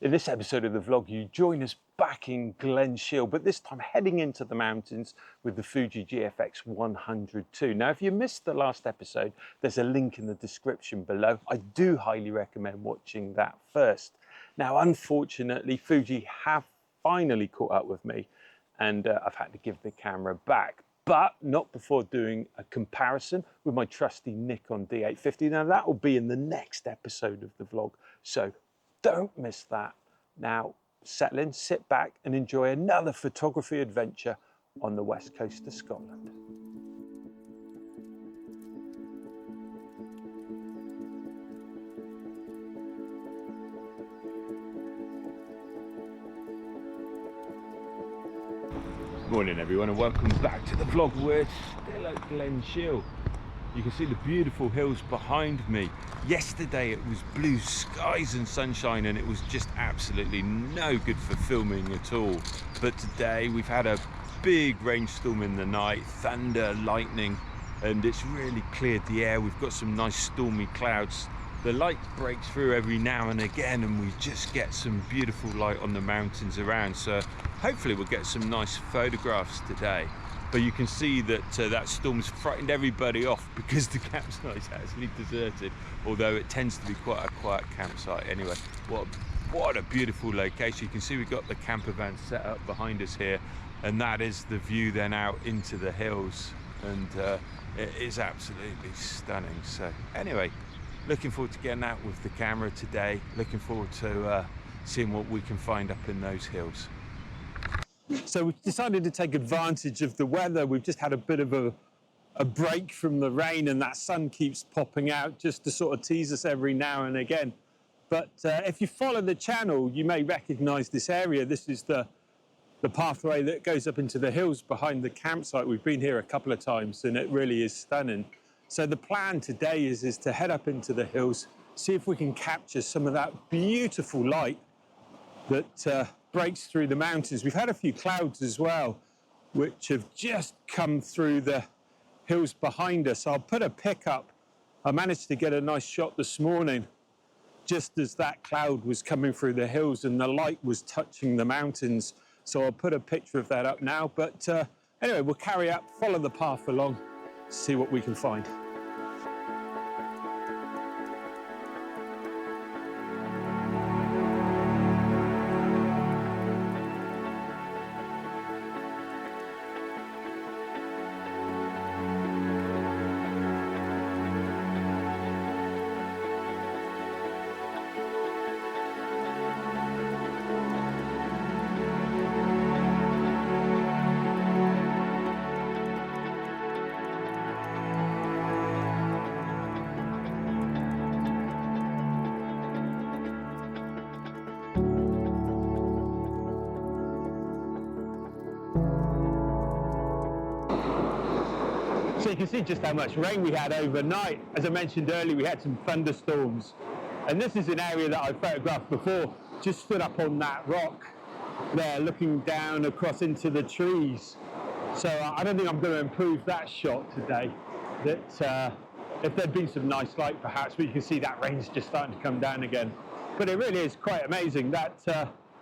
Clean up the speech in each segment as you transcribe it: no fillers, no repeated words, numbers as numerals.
In this episode of the vlog, you join us back in Glen Shiel, but this time heading into the mountains with the Fuji GFX 102. Now, if you missed the last episode, there's a link in the description below. I do highly recommend watching that first. Now, unfortunately, Fuji have finally caught up with me and I've had to give the camera back, but not before doing a comparison with my trusty Nikon D850. Now, that will be in the next episode of the vlog, so don't miss that. Now, settle in, sit back and enjoy another photography adventure on the west coast of Scotland. Morning everyone and welcome back to the vlog. We're still at Glen Shiel. You can see the beautiful hills behind me. Yesterday it was blue skies and sunshine and it was just absolutely no good for filming at all. But today we've had a big rainstorm in the night, thunder, lightning, and it's really cleared the air. We've got some nice stormy clouds. The light breaks through every now and again and we just get some beautiful light on the mountains around. So hopefully we'll get some nice photographs today. But you can see that that storm's frightened everybody off because the campsite's actually deserted, although it tends to be quite a quiet campsite anyway. What a beautiful location. You can see we've got the camper van set up behind us here, and that is the view then out into the hills, and it is absolutely stunning. So anyway, looking forward to getting out with the camera today, looking forward to seeing what we can find up in those hills. So we've decided to take advantage of the weather. We've just had a bit of a break from the rain and that sun keeps popping out just to sort of tease us every now and again. But if you follow the channel, you may recognize this area. This is the pathway that goes up into the hills behind the campsite. We've been here a couple of times and it really is stunning. So the plan today is to head up into the hills, see if we can capture some of that beautiful light that breaks through the mountains. We've had a few clouds as well, which have just come through the hills behind us. I'll put a pic up. I managed to get a nice shot this morning, just as that cloud was coming through the hills and the light was touching the mountains. So I'll put a picture of that up now. But anyway, we'll carry up, follow the path along, see what we can find. So you can see just how much rain we had overnight. As I mentioned earlier, we had some thunderstorms. And this is an area that I photographed before, just stood up on that rock there, looking down across into the trees. So I don't think I'm going to improve that shot today. That if there'd been some nice light perhaps, but you can see that rain's just starting to come down again. But it really is quite amazing, that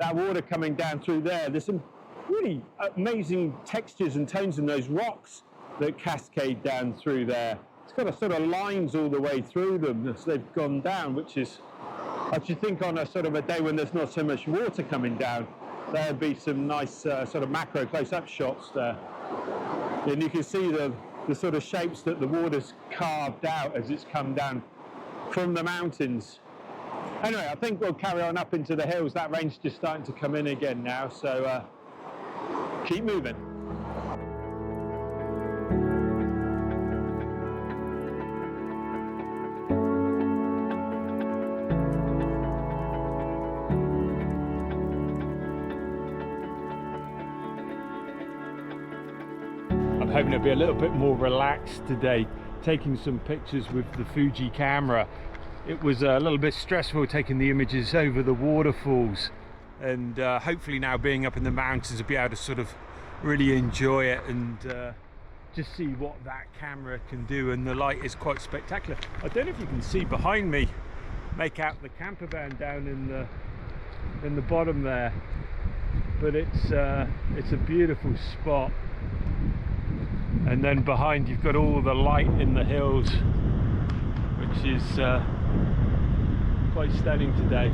water coming down through there. There's some really amazing textures and tones in those rocks that cascade down through there. It's got a sort of lines all the way through them as they've gone down, which is, I should think on a sort of a day when there's not so much water coming down, there'd be some nice sort of macro close-up shots there. And you can see the sort of shapes that the water's carved out as it's come down from the mountains. Anyway, I think we'll carry on up into the hills. That rain's just starting to come in again now, so keep moving. I'm hoping it'll be a little bit more relaxed today, taking some pictures with the Fuji camera. It was a little bit stressful taking the images over the waterfalls, and hopefully now being up in the mountains I'll be able to sort of really enjoy it and just see what that camera can do. And the light is quite spectacular. I don't know if you can see behind me, make out the camper van down in in the bottom there, but it's a beautiful spot. And then behind you've got all the light in the hills, which is quite stunning today.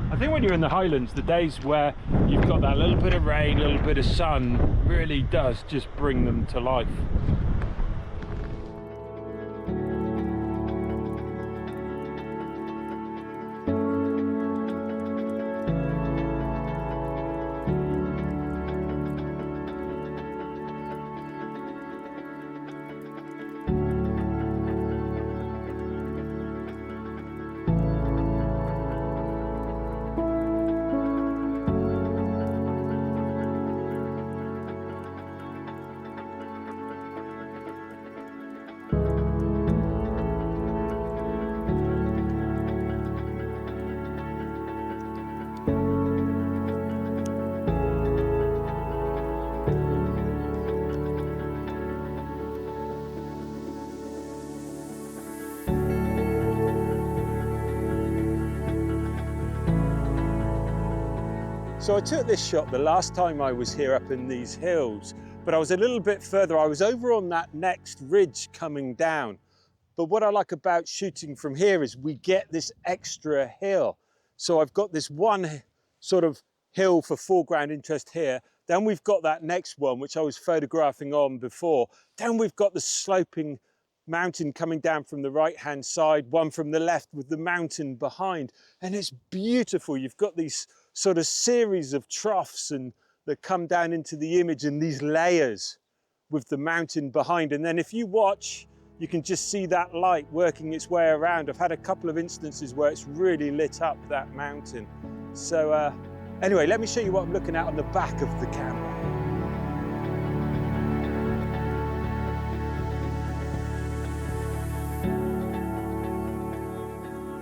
I think when you're in the Highlands, the days where you've got that little bit of rain, a little bit of sun, really does just bring them to life. So I took this shot the last time I was here up in these hills, but I was a little bit further. I was over on that next ridge coming down. But what I like about shooting from here is we get this extra hill. So I've got this one sort of hill for foreground interest here. Then we've got that next one, which I was photographing on before. Then we've got the sloping mountain coming down from the right-hand side, one from the left with the mountain behind. And it's beautiful. You've got these sort of series of troughs and that come down into the image in these layers with the mountain behind. And then if you watch, you can just see that light working its way around. I've had a couple of instances where it's really lit up that mountain. So anyway, let me show you what I'm looking at on the back of the camera.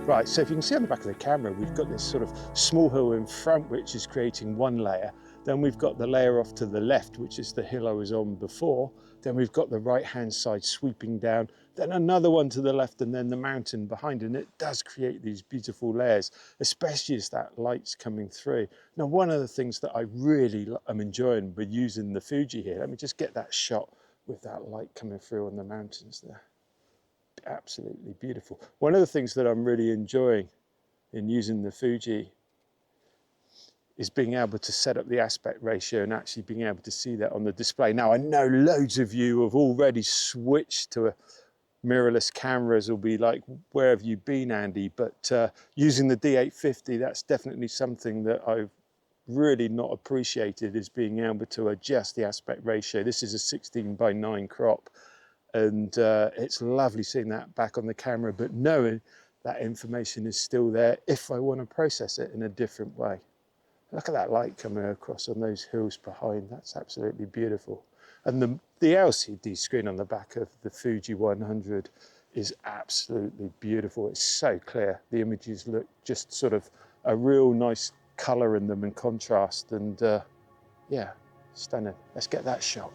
Right, so if you can see on the back of the camera, we've got this sort of small hill in front, which is creating one layer. Then we've got the layer off to the left, which is the hill I was on before. Then we've got the right-hand side sweeping down, then another one to the left, and then the mountain behind. And it does create these beautiful layers, especially as that light's coming through. Now, one of the things that I really am enjoying with using the Fuji here, let me just get that shot with that light coming through on the mountains there. Absolutely beautiful. One of the things that I'm really enjoying in using the Fuji is being able to set up the aspect ratio and actually being able to see that on the display. Now, I know loads of you have already switched to mirrorless cameras, will be like, where have you been, Andy? But using the D850, that's definitely something that I've really not appreciated, is being able to adjust the aspect ratio. This is a 16:9 crop. And it's lovely seeing that back on the camera, but knowing that information is still there if I want to process it in a different way. Look at that light coming across on those hills behind. That's absolutely beautiful. And the LCD screen on the back of the Fuji 100 is absolutely beautiful. It's so clear. The images look just sort of a real nice color in them and contrast. And yeah, stunning. Let's get that shot.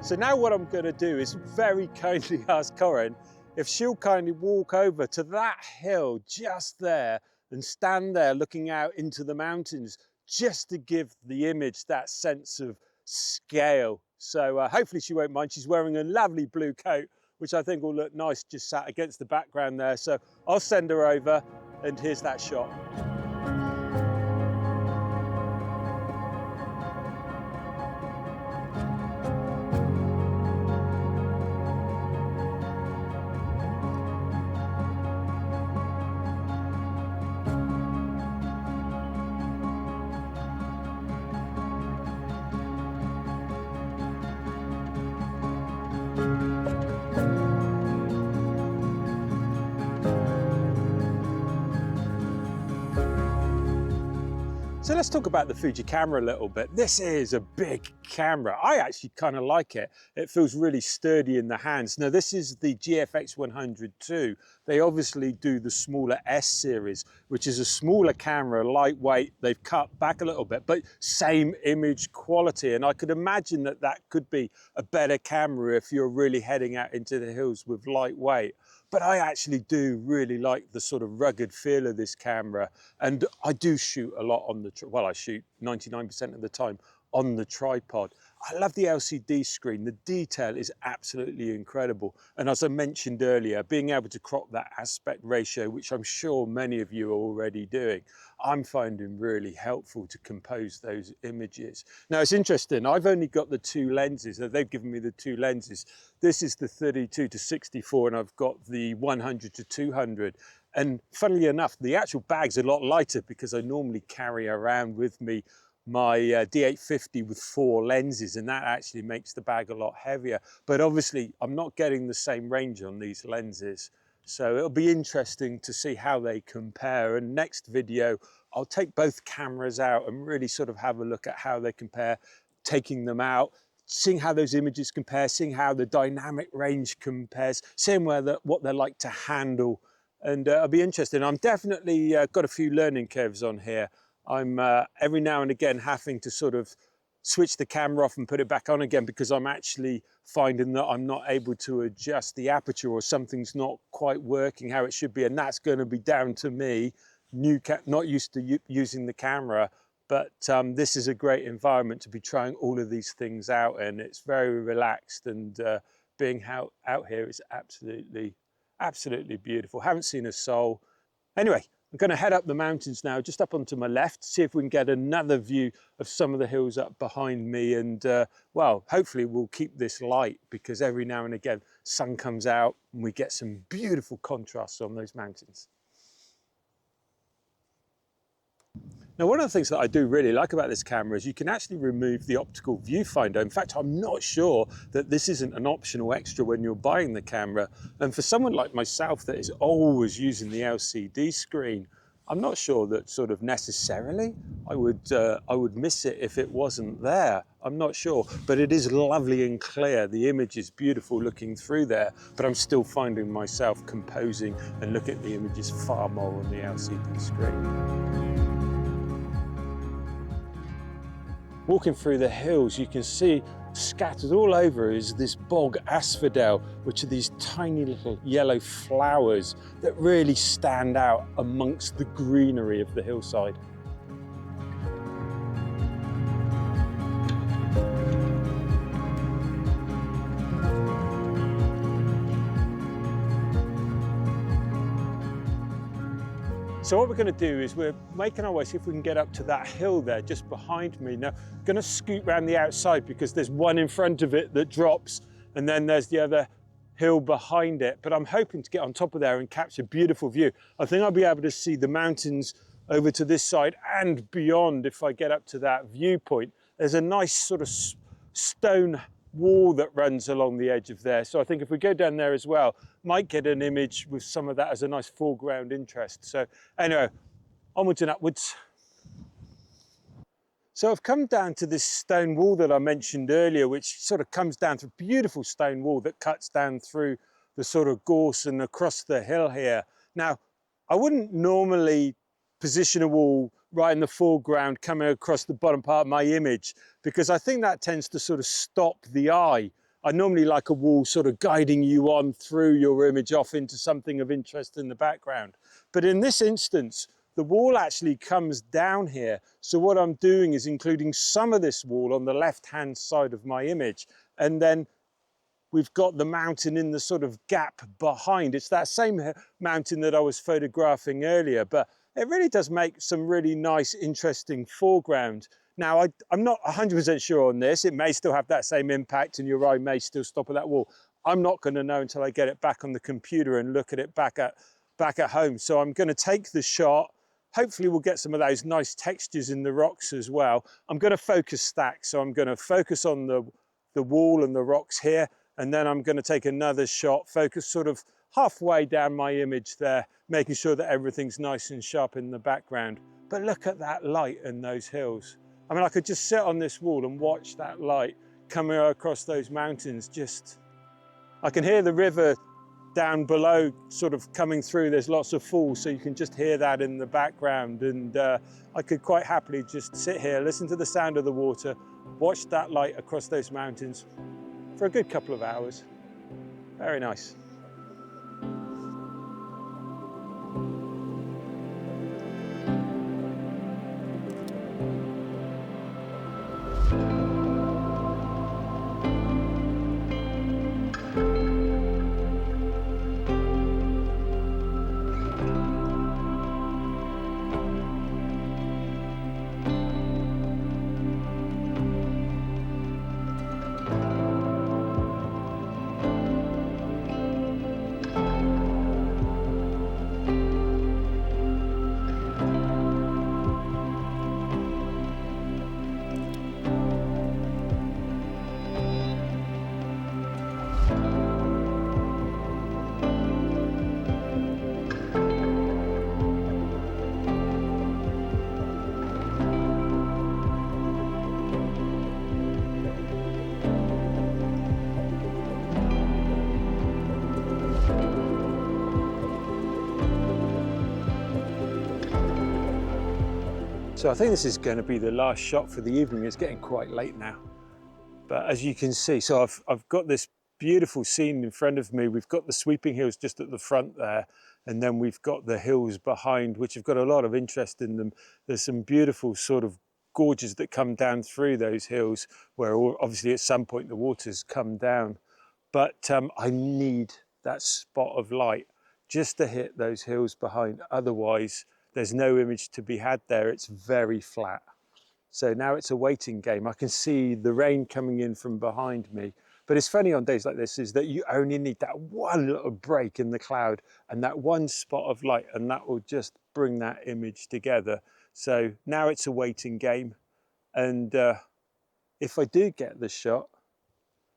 So now what I'm going to do is very kindly ask Corinne if she'll kindly walk over to that hill just there and stand there looking out into the mountains, just to give the image that sense of scale. So hopefully she won't mind. She's wearing a lovely blue coat, which I think will look nice just sat against the background there. So I'll send her over, and here's that shot. So let's talk about the Fuji camera a little bit. This is a big camera. I actually kind of like it. It feels really sturdy in the hands. Now this is the GFX 102. They obviously do the smaller S series, which is a smaller camera, lightweight. They've cut back a little bit, but same image quality. And I could imagine that that could be a better camera if you're really heading out into the hills with lightweight. But I actually do really like the sort of rugged feel of this camera. And I do shoot a lot on the, well, I shoot 99% of the time on the tripod. I love the LCD screen. The detail is absolutely incredible. And as I mentioned earlier, being able to crop that aspect ratio, which I'm sure many of you are already doing, I'm finding really helpful to compose those images. Now it's interesting, I've only got the two lenses. They've given me the two lenses. This is the 32 to 64 and I've got the 100 to 200. And funnily enough, the actual bag's a lot lighter because I normally carry around with me my D850 with 4 lenses, and that actually makes the bag a lot heavier. But obviously I'm not getting the same range on these lenses. So it'll be interesting to see how they compare. And next video, I'll take both cameras out and really sort of have a look at how they compare, taking them out, seeing how those images compare, seeing how the dynamic range compares, seeing what they're like to handle. And it'll be interesting. I'm definitely got a few learning curves on here. I'm every now and again having to sort of switch the camera off and put it back on again because I'm actually finding that I'm not able to adjust the aperture or something's not quite working how it should be. And that's going to be down to me, not used to using the camera. But this is a great environment to be trying all of these things out in. It's very relaxed, and being out here is absolutely beautiful. Haven't seen a soul. Anyway, I'm going to head up the mountains now, just up onto my left, see if we can get another view of some of the hills up behind me. And well, hopefully we'll keep this light because every now and again, sun comes out and we get some beautiful contrasts on those mountains. Now, one of the things that I do really like about this camera is you can actually remove the optical viewfinder. In fact, I'm not sure that this isn't an optional extra when you're buying the camera. And for someone like myself that is always using the LCD screen, I'm not sure that sort of necessarily I would miss it if it wasn't there. I'm not sure, but it is lovely and clear. The image is beautiful looking through there, but I'm still finding myself composing and looking at the images far more on the LCD screen. Walking through the hills, you can see scattered all over is this bog asphodel, which are these tiny little yellow flowers that really stand out amongst the greenery of the hillside. So what we're going to do is we're making our way, see if we can get up to that hill there just behind me. Now, I'm going to scoot around the outside because there's one in front of it that drops and then there's the other hill behind it. But I'm hoping to get on top of there and capture a beautiful view. I think I'll be able to see the mountains over to this side and beyond if I get up to that viewpoint. There's a nice sort of stone wall that runs along the edge of there. So I think if we go down there as well, might get an image with some of that as a nice foreground interest. So anyway, onwards and upwards. So I've come down to this stone wall that I mentioned earlier, which sort of comes down to a beautiful stone wall that cuts down through the sort of gorse and across the hill here. Now, I wouldn't normally position a wall right in the foreground coming across the bottom part of my image because I think that tends to sort of stop the eye. I normally like a wall sort of guiding you on through your image off into something of interest in the background. But in this instance, the wall actually comes down here. So what I'm doing is including some of this wall on the left-hand side of my image. And then we've got the mountain in the sort of gap behind. It's that same mountain that I was photographing earlier, but it really does make some really nice, interesting foreground. Now, I'm not 100% sure on this. It may still have that same impact and your eye may still stop at that wall. I'm not going to know until I get it back on the computer and look at it back at home. So I'm going to take the shot. Hopefully we'll get some of those nice textures in the rocks as well. I'm going to focus stack. So I'm going to focus on the wall and the rocks here. And then I'm going to take another shot, focus sort of halfway down my image there, making sure that everything's nice and sharp in the background. But look at that light and those hills. I mean, I could just sit on this wall and watch that light coming across those mountains. I can hear the river down below sort of coming through. There's lots of falls, so you can just hear that in the background. And I could quite happily just sit here, listen to the sound of the water, watch that light across those mountains for a good couple of hours. Very nice. So I think this is going to be the last shot for the evening. It's getting quite late now. But as you can see, so I've got this beautiful scene in front of me. We've got the sweeping hills just at the front there, and then we've got the hills behind, which have got a lot of interest in them. There's some beautiful sort of gorges that come down through those hills, where obviously at some point the water's come down. But I need that spot of light just to hit those hills behind. Otherwise, there's no image to be had there. It's very flat. So now it's a waiting game. I can see the rain coming in from behind me. But it's funny on days like this is that you only need that one little break in the cloud and that one spot of light, and that will just bring that image together. So now it's a waiting game. And if I do get the shot,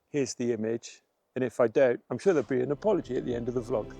here's the image. And if I don't, I'm sure there'll be an apology at the end of the vlog.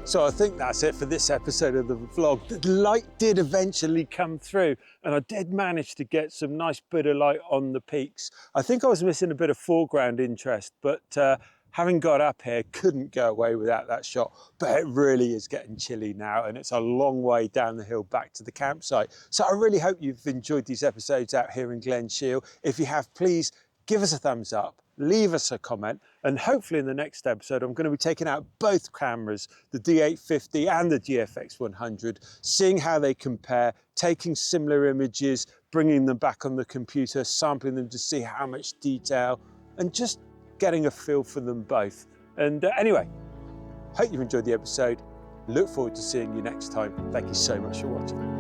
So I think that's it for this episode of the vlog. The light did eventually come through, and I did manage to get some nice bit of light on the peaks. I think I was missing a bit of foreground interest, but having got up here, couldn't go away without that shot. But it really is getting chilly now, and it's a long way down the hill back to the campsite. So I really hope you've enjoyed these episodes out here in Glen Shiel. If you have, please give us a thumbs up, leave us a comment, and hopefully in the next episode I'm going to be taking out both cameras, the D850 and the GFX 100, seeing how they compare, taking similar images, bringing them back on the computer, sampling them to see how much detail, and just getting a feel for them both. And anyway, hope you've enjoyed the episode. Look forward to seeing you next time. Thank you so much for watching.